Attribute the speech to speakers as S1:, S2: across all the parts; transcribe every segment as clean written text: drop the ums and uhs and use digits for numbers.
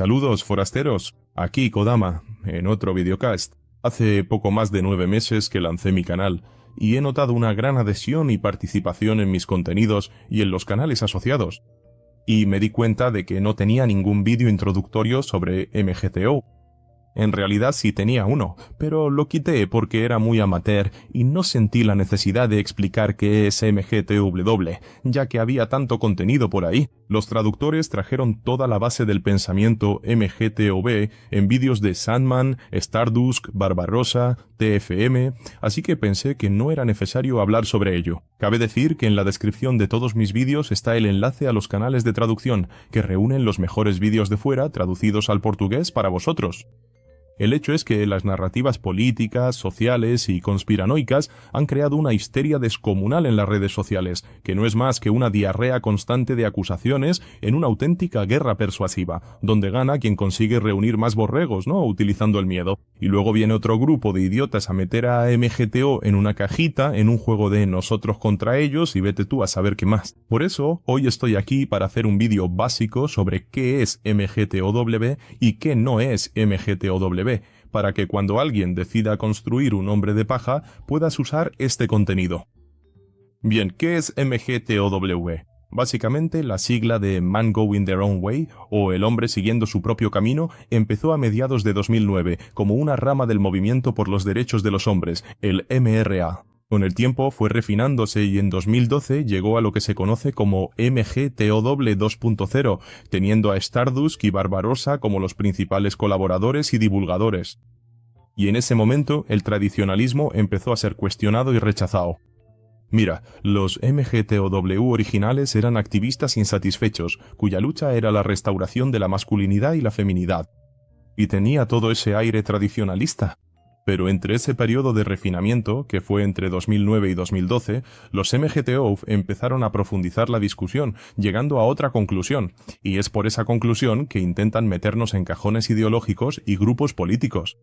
S1: Saludos, forasteros. Aquí Kodama, en otro videocast. Hace poco más de 9 meses que lancé mi canal, y he notado una gran adhesión y participación en mis contenidos y en los canales asociados. Y me di cuenta de que no tenía ningún vídeo introductorio sobre MGTOW. En realidad sí tenía uno, pero lo quité porque era muy amateur y no sentí la necesidad de explicar qué es MGTOW, ya que había tanto contenido por ahí. Los traductores trajeron toda la base del pensamiento MGTOW en vídeos de Sandman, Stardust, Barbarossa, TFM, así que pensé que no era necesario hablar sobre ello. Cabe decir que en la descripción de todos mis vídeos está el enlace a los canales de traducción, que reúnen los mejores vídeos de fuera traducidos al portugués para vosotros. El hecho es que las narrativas políticas, sociales y conspiranoicas han creado una histeria descomunal en las redes sociales, que no es más que una diarrea constante de acusaciones en una auténtica guerra persuasiva, donde gana quien consigue reunir más borregos, ¿no?, utilizando el miedo. Y luego viene otro grupo de idiotas a meter a MGTO en una cajita, en un juego de nosotros contra ellos, y vete tú a saber qué más. Por eso, hoy estoy aquí para hacer un vídeo básico sobre qué es MGTOW y qué no es MGTOW, para que cuando alguien decida construir un hombre de paja puedas usar este contenido. Bien, ¿qué es MGTOW? Básicamente la sigla de Man Going Their Own Way, o el hombre siguiendo su propio camino, empezó a mediados de 2009 como una rama del movimiento por los derechos de los hombres, el MRA. Con el tiempo fue refinándose y en 2012 llegó a lo que se conoce como MGTOW 2.0, teniendo a Stardust y Barbarossa como los principales colaboradores y divulgadores. Y en ese momento el tradicionalismo empezó a ser cuestionado y rechazado. Mira, los MGTOW originales eran activistas insatisfechos, cuya lucha era la restauración de la masculinidad y la feminidad. Y tenía todo ese aire tradicionalista. Pero entre ese periodo de refinamiento, que fue entre 2009 y 2012, los MGTOW empezaron a profundizar la discusión, llegando a otra conclusión, y es por esa conclusión que intentan meternos en cajones ideológicos y grupos políticos.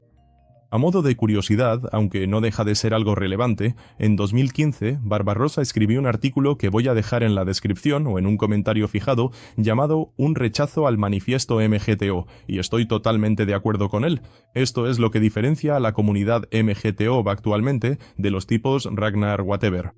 S1: A modo de curiosidad, aunque no deja de ser algo relevante, en 2015 Barbarossa escribió un artículo que voy a dejar en la descripción o en un comentario fijado llamado Un rechazo al manifiesto MGTO, y estoy totalmente de acuerdo con él. Esto es lo que diferencia a la comunidad MGTO actualmente de los tipos Ragnar Whatever.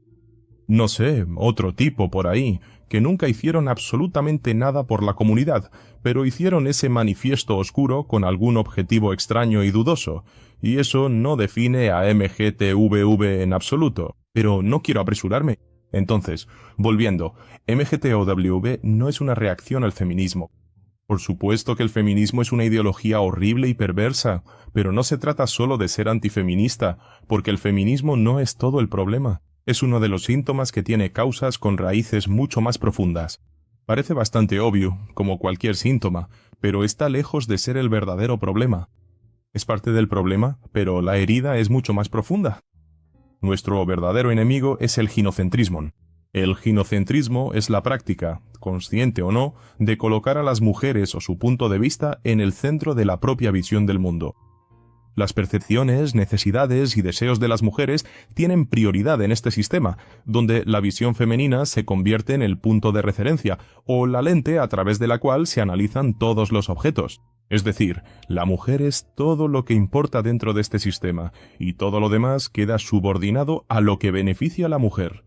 S1: No sé, otro tipo por ahí, que nunca hicieron absolutamente nada por la comunidad, pero hicieron ese manifiesto oscuro con algún objetivo extraño y dudoso, y eso no define a MGTWV en absoluto, pero no quiero apresurarme. Entonces, volviendo, MGTOW no es una reacción al feminismo. Por supuesto que el feminismo es una ideología horrible y perversa, pero no se trata solo de ser antifeminista, porque el feminismo no es todo el problema. Es uno de los síntomas que tiene causas con raíces mucho más profundas. Parece bastante obvio, como cualquier síntoma, pero está lejos de ser el verdadero problema. Es parte del problema, pero la herida es mucho más profunda. Nuestro verdadero enemigo es el ginocentrismo. El ginocentrismo es la práctica, consciente o no, de colocar a las mujeres o su punto de vista en el centro de la propia visión del mundo. Las percepciones, necesidades y deseos de las mujeres tienen prioridad en este sistema, donde la visión femenina se convierte en el punto de referencia, o la lente a través de la cual se analizan todos los objetos. Es decir, la mujer es todo lo que importa dentro de este sistema, y todo lo demás queda subordinado a lo que beneficia a la mujer.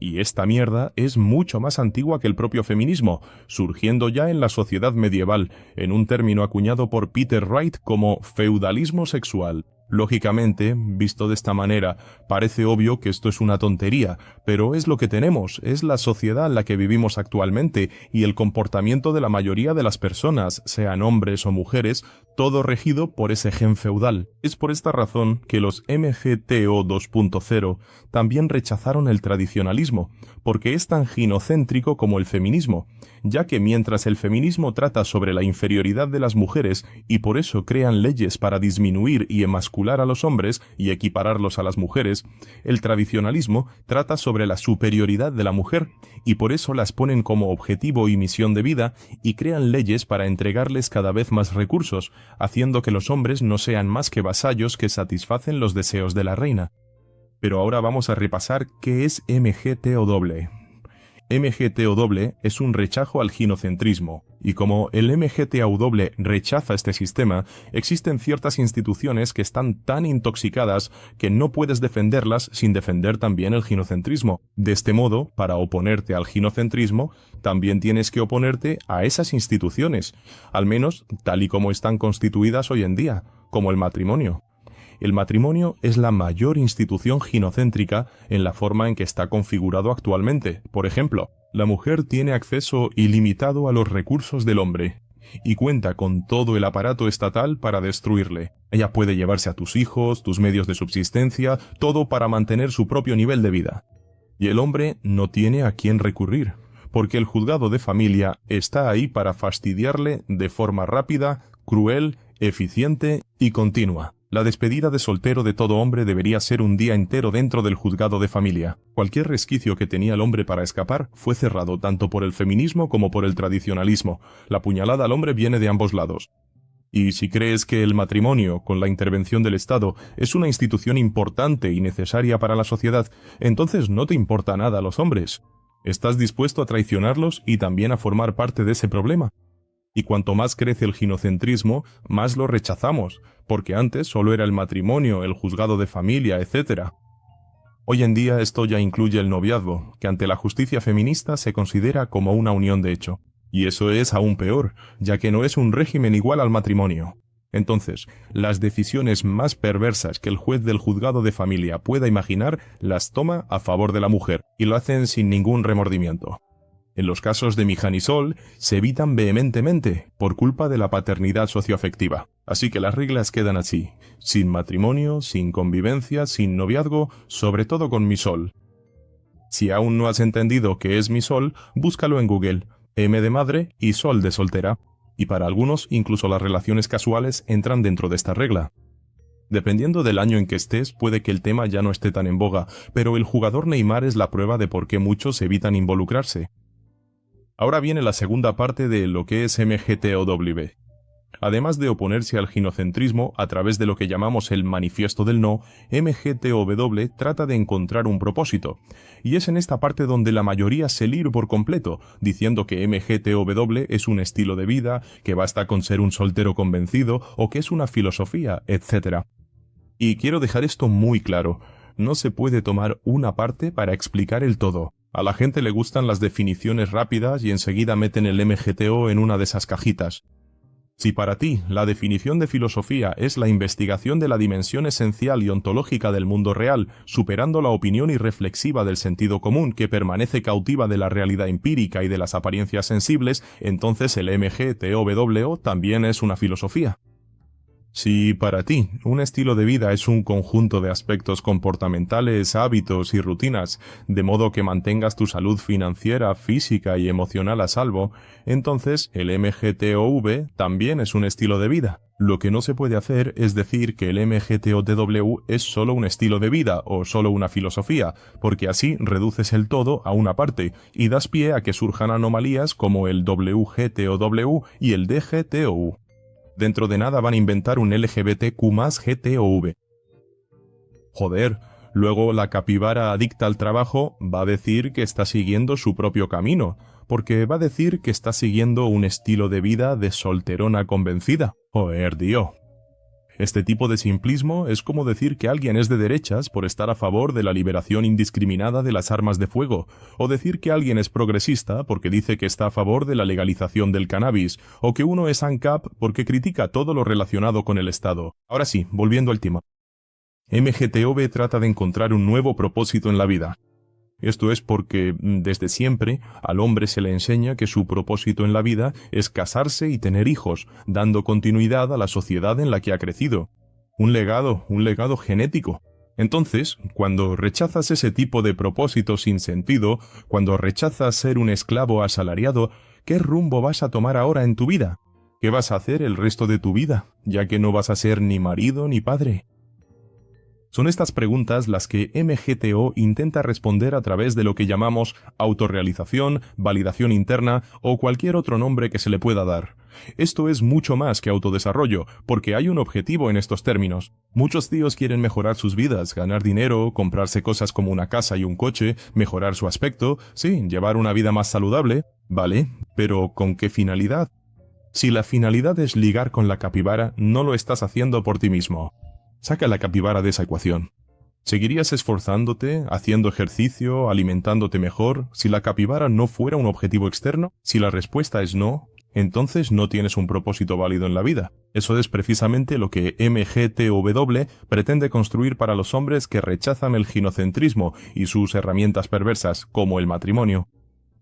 S1: Y esta mierda es mucho más antigua que el propio feminismo, surgiendo ya en la sociedad medieval, en un término acuñado por Peter Wright como feudalismo sexual. Lógicamente, visto de esta manera, parece obvio que esto es una tontería, pero es lo que tenemos, es la sociedad en la que vivimos actualmente, y el comportamiento de la mayoría de las personas, sean hombres o mujeres, todo regido por ese gen feudal. Es por esta razón que los MGTO 2.0 también rechazaron el tradicionalismo, porque es tan ginocéntrico como el feminismo, ya que mientras el feminismo trata sobre la inferioridad de las mujeres y por eso crean leyes para disminuir y emascular a los hombres y equipararlos a las mujeres, el tradicionalismo trata sobre la superioridad de la mujer y por eso las ponen como objetivo y misión de vida y crean leyes para entregarles cada vez más recursos, haciendo que los hombres no sean más que vasallos que satisfacen los deseos de la reina. Pero ahora vamos a repasar qué es MGTOW. MGTOW es un rechazo al ginocentrismo, y como el MGTOW rechaza este sistema, existen ciertas instituciones que están tan intoxicadas que no puedes defenderlas sin defender también el ginocentrismo. De este modo, para oponerte al ginocentrismo, también tienes que oponerte a esas instituciones, al menos tal y como están constituidas hoy en día, como el matrimonio. El matrimonio es la mayor institución ginocéntrica en la forma en que está configurado actualmente. Por ejemplo, la mujer tiene acceso ilimitado a los recursos del hombre y cuenta con todo el aparato estatal para destruirle. Ella puede llevarse a tus hijos, tus medios de subsistencia, todo para mantener su propio nivel de vida. Y el hombre no tiene a quién recurrir, porque el juzgado de familia está ahí para fastidiarle de forma rápida, cruel, eficiente y continua. La despedida de soltero de todo hombre debería ser un día entero dentro del juzgado de familia. Cualquier resquicio que tenía el hombre para escapar fue cerrado tanto por el feminismo como por el tradicionalismo. La puñalada al hombre viene de ambos lados. Y si crees que el matrimonio, con la intervención del Estado, es una institución importante y necesaria para la sociedad, entonces no te importa nada a los hombres. Estás dispuesto a traicionarlos y también a formar parte de ese problema. Y cuanto más crece el ginocentrismo, más lo rechazamos, porque antes solo era el matrimonio, el juzgado de familia, etc. Hoy en día esto ya incluye el noviazgo, que ante la justicia feminista se considera como una unión de hecho. Y eso es aún peor, ya que no es un régimen igual al matrimonio. Entonces, las decisiones más perversas que el juez del juzgado de familia pueda imaginar las toma a favor de la mujer, y lo hacen sin ningún remordimiento. En los casos de Mijan y Sol, se evitan vehementemente por culpa de la paternidad socioafectiva. Así que las reglas quedan así, sin matrimonio, sin convivencia, sin noviazgo, sobre todo con mi Sol. Si aún no has entendido qué es mi Sol, búscalo en Google, M de madre y Sol de soltera. Y para algunos, incluso las relaciones casuales entran dentro de esta regla. Dependiendo del año en que estés, puede que el tema ya no esté tan en boga, pero el jugador Neymar es la prueba de por qué muchos evitan involucrarse. Ahora viene la segunda parte de lo que es MGTOW. Además de oponerse al ginocentrismo a través de lo que llamamos el Manifiesto del No, MGTOW trata de encontrar un propósito. Y es en esta parte donde la mayoría se lía por completo, diciendo que MGTOW es un estilo de vida, que basta con ser un soltero convencido o que es una filosofía, etc. Y quiero dejar esto muy claro. No se puede tomar una parte para explicar el todo. A la gente le gustan las definiciones rápidas y enseguida meten el MGTO en una de esas cajitas. Si para ti la definición de filosofía es la investigación de la dimensión esencial y ontológica del mundo real, superando la opinión irreflexiva del sentido común que permanece cautiva de la realidad empírica y de las apariencias sensibles, entonces el MGTOW también es una filosofía. Si para ti un estilo de vida es un conjunto de aspectos comportamentales, hábitos y rutinas, de modo que mantengas tu salud financiera, física y emocional a salvo, entonces el MGTOV también es un estilo de vida. Lo que no se puede hacer es decir que el MGTOW es solo un estilo de vida o solo una filosofía, porque así reduces el todo a una parte y das pie a que surjan anomalías como el WGTOW y el DGTOU. Dentro de nada van a inventar un LGBTQ+GTOV. Joder, luego la capibara adicta al trabajo va a decir que está siguiendo su propio camino, porque va a decir que está siguiendo un estilo de vida de solterona convencida. Joder, tío. Este tipo de simplismo es como decir que alguien es de derechas por estar a favor de la liberación indiscriminada de las armas de fuego, o decir que alguien es progresista porque dice que está a favor de la legalización del cannabis, o que uno es ANCAP porque critica todo lo relacionado con el Estado. Ahora sí, volviendo al tema. MGTOW trata de encontrar un nuevo propósito en la vida. Esto es porque, desde siempre, al hombre se le enseña que su propósito en la vida es casarse y tener hijos, dando continuidad a la sociedad en la que ha crecido. Un legado genético. Entonces, cuando rechazas ese tipo de propósito sin sentido, cuando rechazas ser un esclavo asalariado, ¿qué rumbo vas a tomar ahora en tu vida? ¿Qué vas a hacer el resto de tu vida, ya que no vas a ser ni marido ni padre? Son estas preguntas las que MGTO intenta responder a través de lo que llamamos autorrealización, validación interna o cualquier otro nombre que se le pueda dar. Esto es mucho más que autodesarrollo, porque hay un objetivo en estos términos. Muchos tíos quieren mejorar sus vidas, ganar dinero, comprarse cosas como una casa y un coche, mejorar su aspecto, sí, llevar una vida más saludable, ¿vale? Pero ¿con qué finalidad? Si la finalidad es ligar con la capibara, no lo estás haciendo por ti mismo. Saca la capibara de esa ecuación. ¿Seguirías esforzándote, haciendo ejercicio, alimentándote mejor, si la capibara no fuera un objetivo externo? Si la respuesta es no, entonces no tienes un propósito válido en la vida. Eso es precisamente lo que MGTOW pretende construir para los hombres que rechazan el ginocentrismo y sus herramientas perversas, como el matrimonio.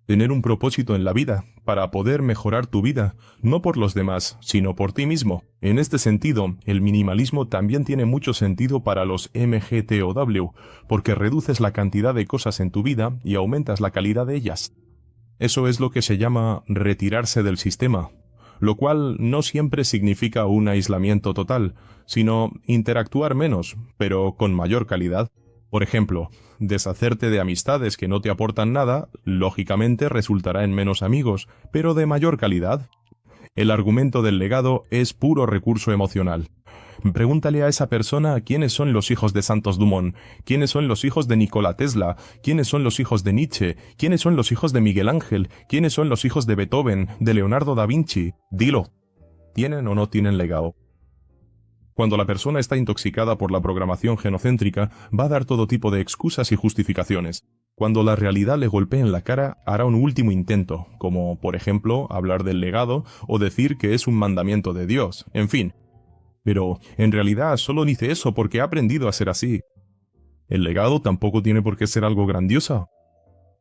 S1: Tener un propósito en la vida, para poder mejorar tu vida, no por los demás, sino por ti mismo. En este sentido, el minimalismo también tiene mucho sentido para los MGTOW, porque reduces la cantidad de cosas en tu vida y aumentas la calidad de ellas. Eso es lo que se llama retirarse del sistema, lo cual no siempre significa un aislamiento total, sino interactuar menos, pero con mayor calidad. Por ejemplo, deshacerte de amistades que no te aportan nada, lógicamente resultará en menos amigos, pero de mayor calidad. El argumento del legado es puro recurso emocional. Pregúntale a esa persona quiénes son los hijos de Santos Dumont, quiénes son los hijos de Nikola Tesla, quiénes son los hijos de Nietzsche, quiénes son los hijos de Miguel Ángel, quiénes son los hijos de Beethoven, de Leonardo da Vinci. Dilo. ¿Tienen o no tienen legado? Cuando la persona está intoxicada por la programación genocéntrica, va a dar todo tipo de excusas y justificaciones. Cuando la realidad le golpee en la cara, hará un último intento, como, por ejemplo, hablar del legado o decir que es un mandamiento de Dios, en fin. Pero, en realidad, solo dice eso porque ha aprendido a ser así. El legado tampoco tiene por qué ser algo grandioso.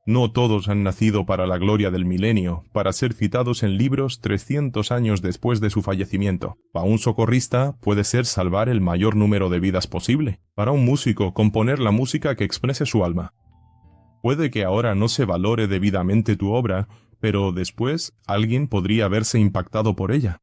S1: No todos han nacido para la gloria del milenio, para ser citados en libros 300 años después de su fallecimiento. Para un socorrista puede ser salvar el mayor número de vidas posible. Para un músico, componer la música que exprese su alma. Puede que ahora no se valore debidamente tu obra, pero después alguien podría verse impactado por ella.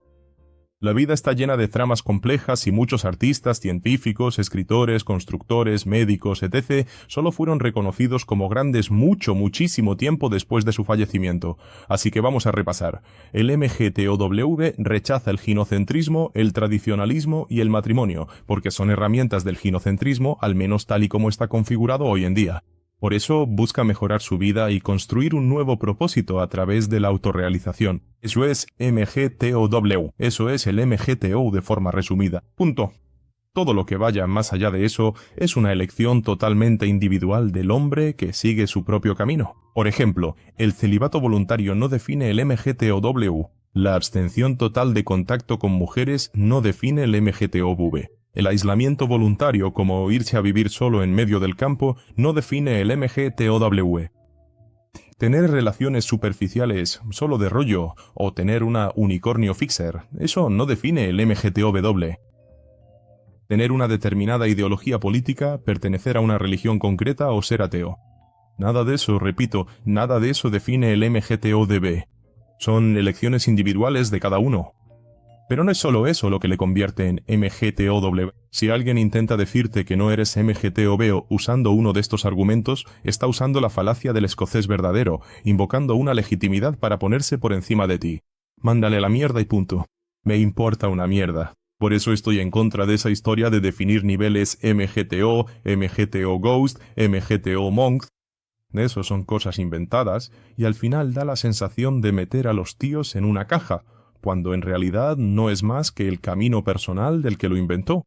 S1: La vida está llena de tramas complejas y muchos artistas, científicos, escritores, constructores, médicos, etc. solo fueron reconocidos como grandes muchísimo tiempo después de su fallecimiento. Así que vamos a repasar. El MGTOW rechaza el ginocentrismo, el tradicionalismo y el matrimonio, porque son herramientas del ginocentrismo, al menos tal y como está configurado hoy en día. Por eso busca mejorar su vida y construir un nuevo propósito a través de la autorrealización. Eso es MGTOW. Eso es el MGTO de forma resumida. Punto. Todo lo que vaya más allá de eso es una elección totalmente individual del hombre que sigue su propio camino. Por ejemplo, el celibato voluntario no define el MGTOW. La abstención total de contacto con mujeres no define el MGTOW. El aislamiento voluntario, como irse a vivir solo en medio del campo, no define el MGTOW. Tener relaciones superficiales solo de rollo o tener una unicornio fixer, eso no define el MGTOW. Tener una determinada ideología política, pertenecer a una religión concreta o ser ateo. Nada de eso, repito, nada de eso define el MGTOW. Son elecciones individuales de cada uno. Pero no es solo eso lo que le convierte en MGTOW. Si alguien intenta decirte que no eres MGTOW usando uno de estos argumentos, está usando la falacia del escocés verdadero, invocando una legitimidad para ponerse por encima de ti. Mándale la mierda y punto. Me importa una mierda. Por eso estoy en contra de esa historia de definir niveles MGTO, MGTO Ghost, MGTO Monk. Eso son cosas inventadas, y al final da la sensación de meter a los tíos en una caja, cuando en realidad no es más que el camino personal del que lo inventó.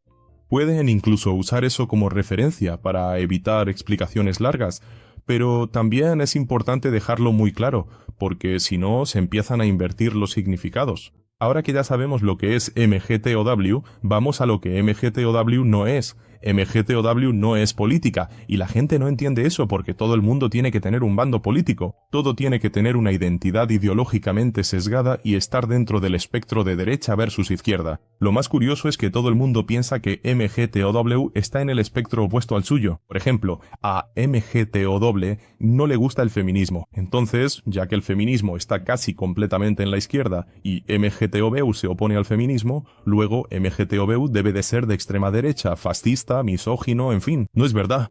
S1: Pueden incluso usar eso como referencia para evitar explicaciones largas, pero también es importante dejarlo muy claro, porque si no se empiezan a invertir los significados. Ahora que ya sabemos lo que es MGTOW, vamos a lo que MGTOW no es. MGTOW no es política, y la gente no entiende eso porque todo el mundo tiene que tener un bando político, todo tiene que tener una identidad ideológicamente sesgada y estar dentro del espectro de derecha versus izquierda. Lo más curioso es que todo el mundo piensa que MGTOW está en el espectro opuesto al suyo. Por ejemplo, a MGTOW no le gusta el feminismo, entonces, ya que el feminismo está casi completamente en la izquierda y MGTOW se opone al feminismo, luego MGTOW debe de ser de extrema derecha, fascista machista, misógino, en fin, no es verdad.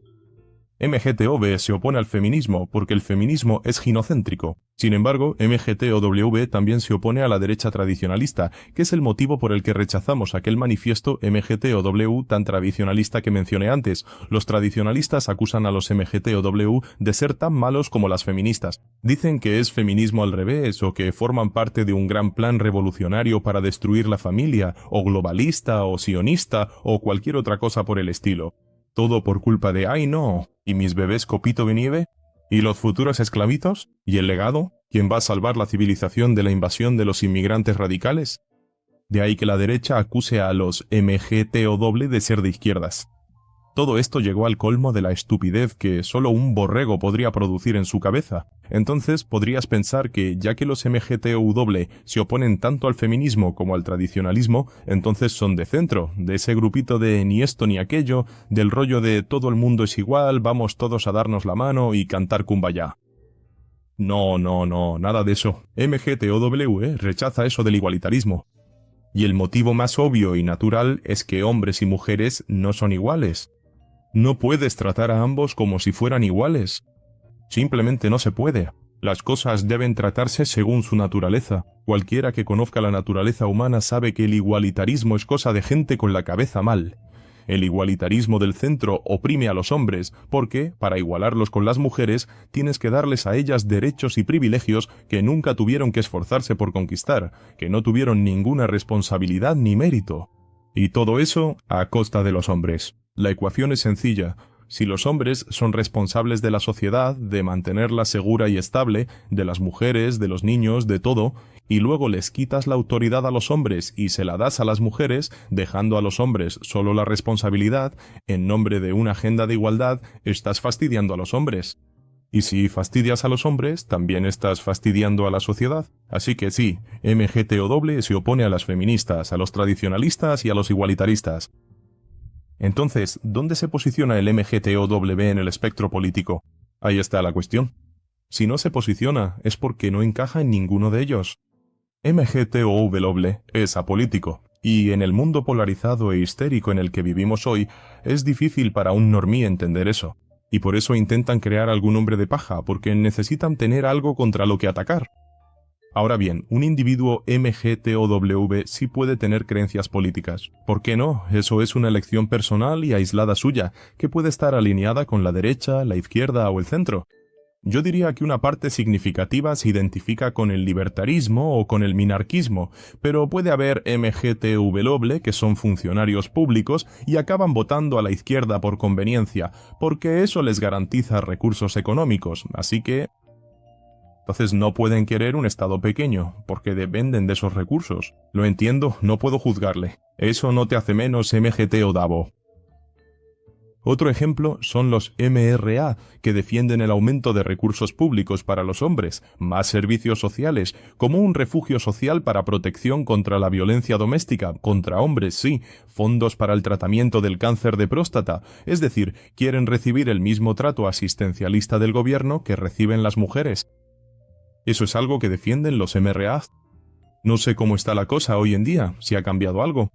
S1: MGTOV se opone al feminismo porque el feminismo es ginocéntrico. Sin embargo, MGTOW también se opone a la derecha tradicionalista, que es el motivo por el que rechazamos aquel manifiesto MGTOW tan tradicionalista que mencioné antes. Los tradicionalistas acusan a los MGTOW de ser tan malos como las feministas. Dicen que es feminismo al revés o que forman parte de un gran plan revolucionario para destruir la familia, o globalista, o sionista, o cualquier otra cosa por el estilo. Todo por culpa de ¡ay no! ¿Y mis bebés copito de nieve? ¿Y los futuros esclavitos? ¿Y el legado? ¿Quién va a salvar la civilización de la invasión de los inmigrantes radicales? De ahí que la derecha acuse a los MGTOW de ser de izquierdas. Todo esto llegó al colmo de la estupidez que solo un borrego podría producir en su cabeza. Entonces podrías pensar que, ya que los MGTOW se oponen tanto al feminismo como al tradicionalismo, entonces son de centro, de ese grupito de ni esto ni aquello, del rollo de todo el mundo es igual, vamos todos a darnos la mano y cantar Kumbaya. No, nada de eso. MGTOW rechaza eso del igualitarismo. Y el motivo más obvio y natural es que hombres y mujeres no son iguales. No puedes tratar a ambos como si fueran iguales. Simplemente no se puede. Las cosas deben tratarse según su naturaleza. Cualquiera que conozca la naturaleza humana sabe que el igualitarismo es cosa de gente con la cabeza mal. El igualitarismo del centro oprime a los hombres porque, para igualarlos con las mujeres, tienes que darles a ellas derechos y privilegios que nunca tuvieron que esforzarse por conquistar, que no tuvieron ninguna responsabilidad ni mérito. Y todo eso a costa de los hombres. La ecuación es sencilla. Si los hombres son responsables de la sociedad, de mantenerla segura y estable, de las mujeres, de los niños, de todo, y luego les quitas la autoridad a los hombres y se la das a las mujeres, dejando a los hombres solo la responsabilidad, en nombre de una agenda de igualdad, estás fastidiando a los hombres. Y si fastidias a los hombres, también estás fastidiando a la sociedad. Así que sí, MGTOW se opone a las feministas, a los tradicionalistas y a los igualitaristas. Entonces, ¿dónde se posiciona el MGTOW en el espectro político? Ahí está la cuestión. Si no se posiciona, es porque no encaja en ninguno de ellos. MGTOW es apolítico, y en el mundo polarizado e histérico en el que vivimos hoy, es difícil para un normie entender eso. Y por eso intentan crear algún hombre de paja, porque necesitan tener algo contra lo que atacar. Ahora bien, un individuo MGTOW sí puede tener creencias políticas. ¿Por qué no? Eso es una elección personal y aislada suya, que puede estar alineada con la derecha, la izquierda o el centro. Yo diría que una parte significativa se identifica con el libertarismo o con el minarquismo, pero puede haber MGTOW que son funcionarios públicos y acaban votando a la izquierda por conveniencia, porque eso les garantiza recursos económicos, así que entonces no pueden querer un Estado pequeño, porque dependen de esos recursos. Lo entiendo, no puedo juzgarle. Eso no te hace menos MGTOW. Otro ejemplo son los MRA, que defienden el aumento de recursos públicos para los hombres, más servicios sociales, como un refugio social para protección contra la violencia doméstica, contra hombres, sí, fondos para el tratamiento del cáncer de próstata, es decir, quieren recibir el mismo trato asistencialista del gobierno que reciben las mujeres. Eso es algo que defienden los MRA. No sé cómo está la cosa hoy en día, si ha cambiado algo.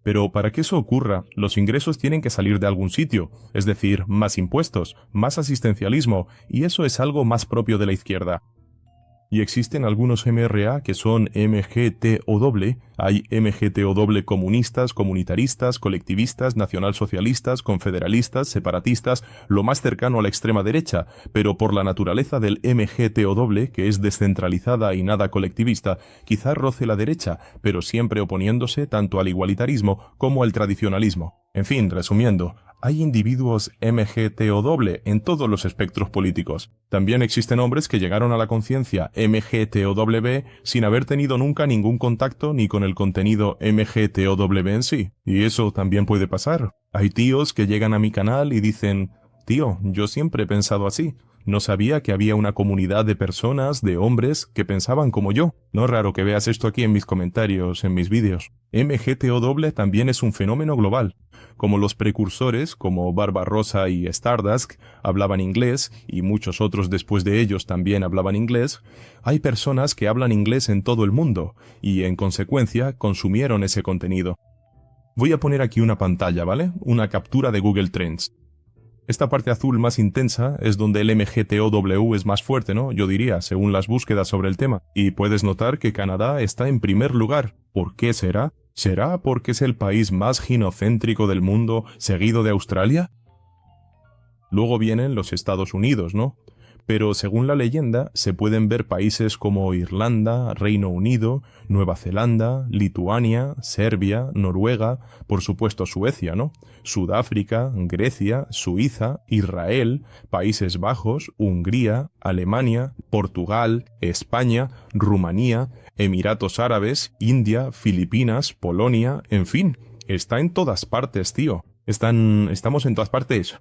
S1: Pero para que eso ocurra, los ingresos tienen que salir de algún sitio, es decir, más impuestos, más asistencialismo, y eso es algo más propio de la izquierda. Y existen algunos MRA que son MGTOW, hay MGTOW comunistas, comunitaristas, colectivistas, nacionalsocialistas, confederalistas, separatistas, lo más cercano a la extrema derecha, pero por la naturaleza del MGTOW, que es descentralizada y nada colectivista, quizá roce la derecha, pero siempre oponiéndose tanto al igualitarismo como al tradicionalismo. En fin, resumiendo, hay individuos MGTOW en todos los espectros políticos. También existen hombres que llegaron a la conciencia MGTOW sin haber tenido nunca ningún contacto ni con el contenido MGTOW en sí. Y eso también puede pasar. Hay tíos que llegan a mi canal y dicen: «Tío, yo siempre he pensado así. No sabía que había una comunidad de personas, de hombres, que pensaban como yo». No es raro que veas esto aquí en mis comentarios, en mis vídeos. MGTOW también es un fenómeno global. Como los precursores, como Barbarossa y Stardust, hablaban inglés, y muchos otros después de ellos también hablaban inglés, hay personas que hablan inglés en todo el mundo, y en consecuencia consumieron ese contenido. Voy a poner aquí una pantalla, ¿vale? Una captura de Google Trends. Esta parte azul más intensa es donde el MGTOW es más fuerte, ¿no? Yo diría, según las búsquedas sobre el tema. Y puedes notar que Canadá está en primer lugar. ¿Por qué será? ¿Será porque es el país más ginocéntrico del mundo, seguido de Australia? Luego vienen los Estados Unidos, ¿no? Pero según la leyenda, se pueden ver países como Irlanda, Reino Unido, Nueva Zelanda, Lituania, Serbia, Noruega, por supuesto Suecia, ¿no? Sudáfrica, Grecia, Suiza, Israel, Países Bajos, Hungría, Alemania, Portugal, España, Rumanía, Emiratos Árabes, India, Filipinas, Polonia, en fin, está en todas partes, tío. Estamos en todas partes.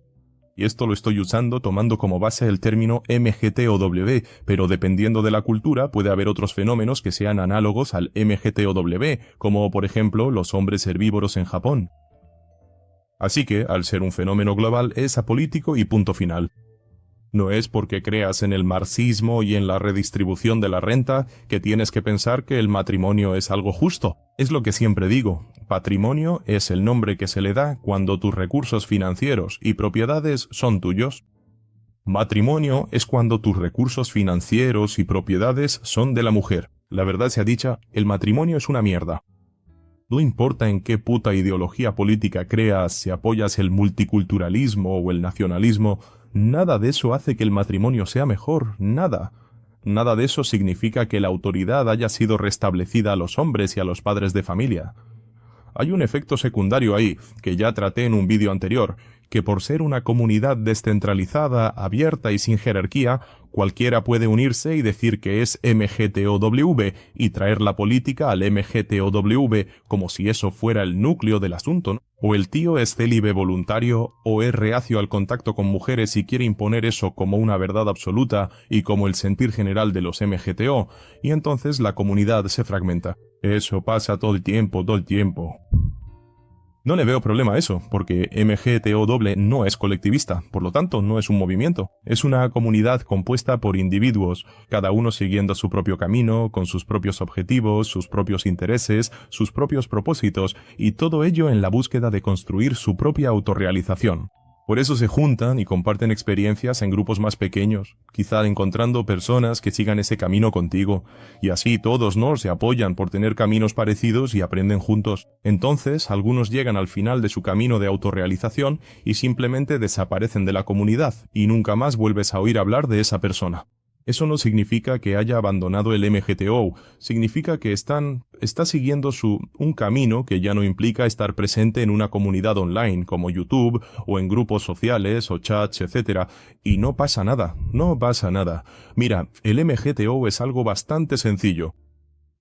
S1: Y esto lo estoy usando tomando como base el término MGTOW, pero dependiendo de la cultura puede haber otros fenómenos que sean análogos al MGTOW, como por ejemplo los hombres herbívoros en Japón. Así que, al ser un fenómeno global, es apolítico y punto final. No es porque creas en el marxismo y en la redistribución de la renta que tienes que pensar que el matrimonio es algo justo. Es lo que siempre digo. Patrimonio es el nombre que se le da cuando tus recursos financieros y propiedades son tuyos. Matrimonio es cuando tus recursos financieros y propiedades son de la mujer. La verdad sea dicha, el matrimonio es una mierda. No importa en qué puta ideología política creas, si apoyas el multiculturalismo o el nacionalismo, nada de eso hace que el matrimonio sea mejor, nada. Nada de eso significa que la autoridad haya sido restablecida a los hombres y a los padres de familia. Hay un efecto secundario ahí, que ya traté en un vídeo anterior, que por ser una comunidad descentralizada, abierta y sin jerarquía, cualquiera puede unirse y decir que es MGTOW y traer la política al MGTOW como si eso fuera el núcleo del asunto, ¿no? O el tío es célibe voluntario o es reacio al contacto con mujeres y quiere imponer eso como una verdad absoluta y como el sentir general de los MGTO, y entonces la comunidad se fragmenta. Eso pasa todo el tiempo, todo el tiempo. No le veo problema a eso, porque MGTOW no es colectivista, por lo tanto no es un movimiento. Es una comunidad compuesta por individuos, cada uno siguiendo su propio camino, con sus propios objetivos, sus propios intereses, sus propios propósitos, y todo ello en la búsqueda de construir su propia autorrealización. Por eso se juntan y comparten experiencias en grupos más pequeños, quizá encontrando personas que sigan ese camino contigo, y así todos, ¿no?, se apoyan por tener caminos parecidos y aprenden juntos. Entonces, algunos llegan al final de su camino de autorrealización y simplemente desaparecen de la comunidad, y nunca más vuelves a oír hablar de esa persona. Eso no significa que haya abandonado el MGTO, significa que está siguiendo un camino que ya no implica estar presente en una comunidad online como YouTube o en grupos sociales o chats, etc. Y no pasa nada, no pasa nada. Mira, el MGTO es algo bastante sencillo.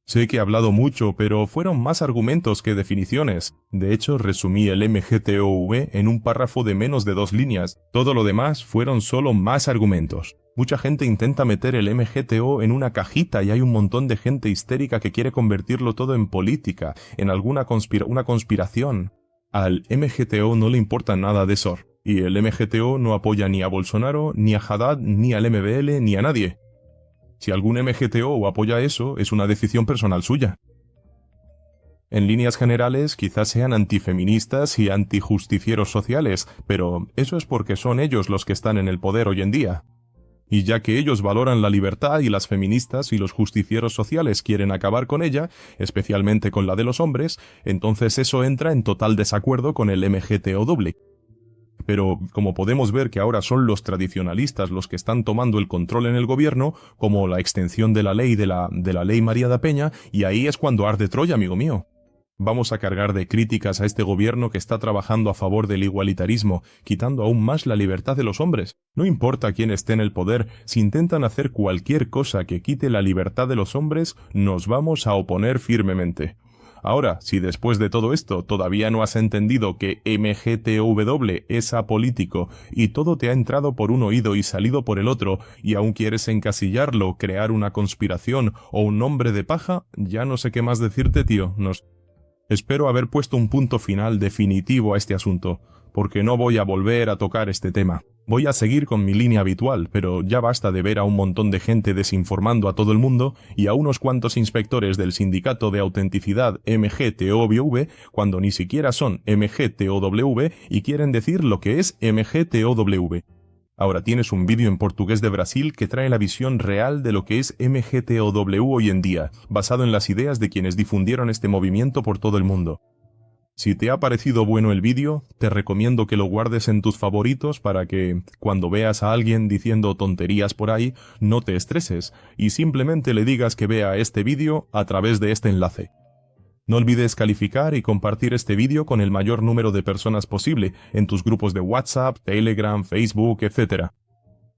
S1: Sé que he hablado mucho, pero fueron más argumentos que definiciones. De hecho, resumí el MGTOV en un párrafo de menos de 2 líneas. Todo lo demás fueron solo más argumentos. Mucha gente intenta meter el MGTO en una cajita y hay un montón de gente histérica que quiere convertirlo todo en política, en alguna una conspiración. Al MGTO no le importa nada de eso. Y el MGTO no apoya ni a Bolsonaro, ni a Haddad, ni al MBL, ni a nadie. Si algún MGTO apoya eso, es una decisión personal suya. En líneas generales, quizás sean antifeministas y antijusticieros sociales, pero eso es porque son ellos los que están en el poder hoy en día. Y ya que ellos valoran la libertad y las feministas y los justicieros sociales quieren acabar con ella, especialmente con la de los hombres, entonces eso entra en total desacuerdo con el MGTOW. Pero como podemos ver que ahora son los tradicionalistas los que están tomando el control en el gobierno, como la extensión de la ley de la ley María da Peña, y ahí es cuando arde Troya, amigo mío. Vamos a cargar de críticas a este gobierno que está trabajando a favor del igualitarismo, quitando aún más la libertad de los hombres. No importa quién esté en el poder, si intentan hacer cualquier cosa que quite la libertad de los hombres, nos vamos a oponer firmemente. Ahora, si después de todo esto todavía no has entendido que MGTOW es apolítico y todo te ha entrado por un oído y salido por el otro, y aún quieres encasillarlo, crear una conspiración o un nombre de paja, ya no sé qué más decirte, tío. Espero haber puesto un punto final definitivo a este asunto, porque no voy a volver a tocar este tema. Voy a seguir con mi línea habitual, pero ya basta de ver a un montón de gente desinformando a todo el mundo y a unos cuantos inspectores del Sindicato de Autenticidad MGTOW cuando ni siquiera son MGTOW y quieren decir lo que es MGTOW. Ahora tienes un vídeo en portugués de Brasil que trae la visión real de lo que es MGTOW hoy en día, basado en las ideas de quienes difundieron este movimiento por todo el mundo. Si te ha parecido bueno el vídeo, te recomiendo que lo guardes en tus favoritos para que, cuando veas a alguien diciendo tonterías por ahí, no te estreses y simplemente le digas que vea este vídeo a través de este enlace. No olvides calificar y compartir este vídeo con el mayor número de personas posible en tus grupos de WhatsApp, Telegram, Facebook, etc.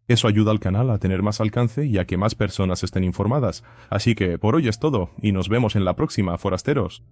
S1: Eso ayuda al canal a tener más alcance y a que más personas estén informadas. Así que por hoy es todo y nos vemos en la próxima, forasteros.